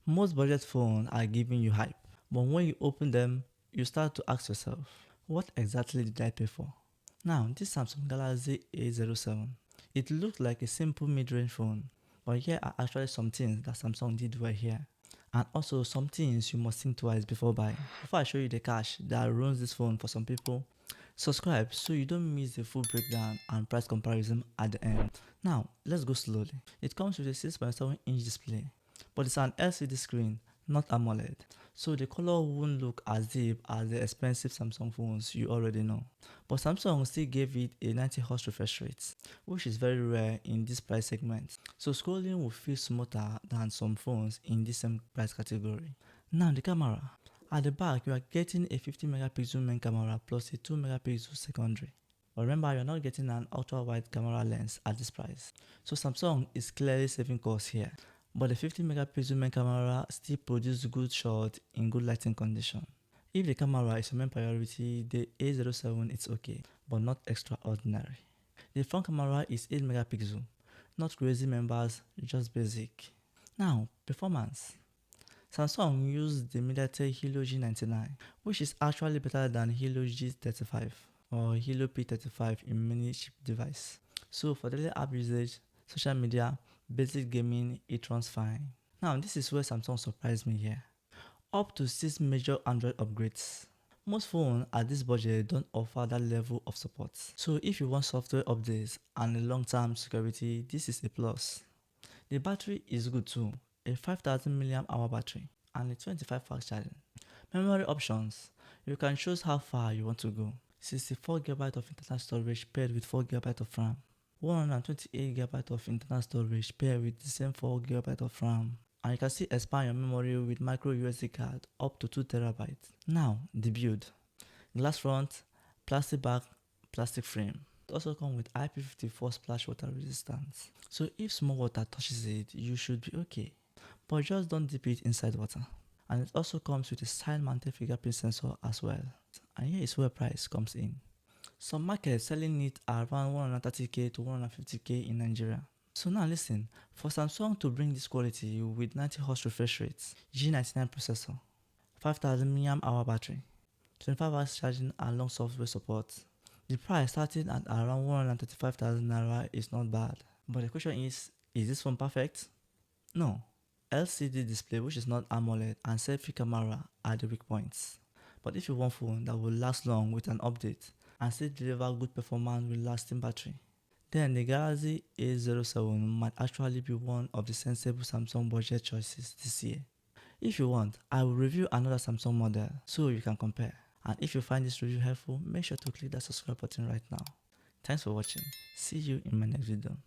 Most budget phones are giving you hype, but when you open them, you start to ask yourself, what exactly did I pay for? Now, this Samsung Galaxy A07, it looks like a simple mid-range phone, but here are actually some things that Samsung did well here. And also some things you must think twice before buying. Before I show you the cash that runs this phone for some people, subscribe so you don't miss the full breakdown and price comparison at the end. Now, let's go slowly. It comes with a 6.7-inch display, but it's an LCD screen, not AMOLED, so the color won't look as deep as the expensive Samsung phones you already know. But Samsung still gave it a 90Hz refresh rate, which is very rare in this price segment, so scrolling will feel smoother than some phones in this same price category. Now the camera. At the back, you are getting a 50 megapixel main camera plus a 2 megapixel secondary. But remember, you are not getting an ultra wide camera lens at this price, so Samsung is clearly saving costs here. But the 50 megapixel main camera still produces good shots in good lighting condition. If the camera is your main priority, the A07 is okay, but not extraordinary. The front camera is 8 megapixel, not crazy members, just basic. Now, performance. Samsung used the MediaTek Helio G99, which is actually better than Helio G35 or Helio P35 in many cheap devices. So for daily app usage, social media, basic gaming, it runs fine. Now this is where Samsung surprised me here. Up to 6 major Android upgrades. Most phones at this budget don't offer that level of support. So if you want software updates and a long-term security, this is a plus. The battery is good too, a 5000 mAh battery and a 25 fast charging. Memory options. You can choose how far you want to go. 64GB of internal storage paired with 4GB of RAM. 128GB of internal storage paired with the same 4GB of RAM. And you can still expand your memory with micro USB card up to 2TB. Now, the build. Glass front, plastic back, plastic frame. It also comes with IP54 splash water resistance. So if small water touches it, you should be okay. But just don't dip it inside water. And it also comes with a side-mounted fingerprint sensor as well. And here is where price comes in. Some markets selling it around 130k to 150k in Nigeria. So now listen, for Samsung to bring this quality with 90Hz refresh rates, G99 processor, 5000 mAh battery, 25 hours charging and long software support, the price starting at around 135,000 naira is not bad. But the question is this phone perfect? No. LCD display which is not AMOLED and selfie camera are the weak points. But if you want a phone that will last long with an update and still deliver good performance with lasting battery, then the Galaxy A07 might actually be one of the sensible Samsung budget choices this year. If you want, I will review another Samsung model so you can compare. And if you find this review helpful, make sure to click that subscribe button right now. Thanks for watching. See you in my next video.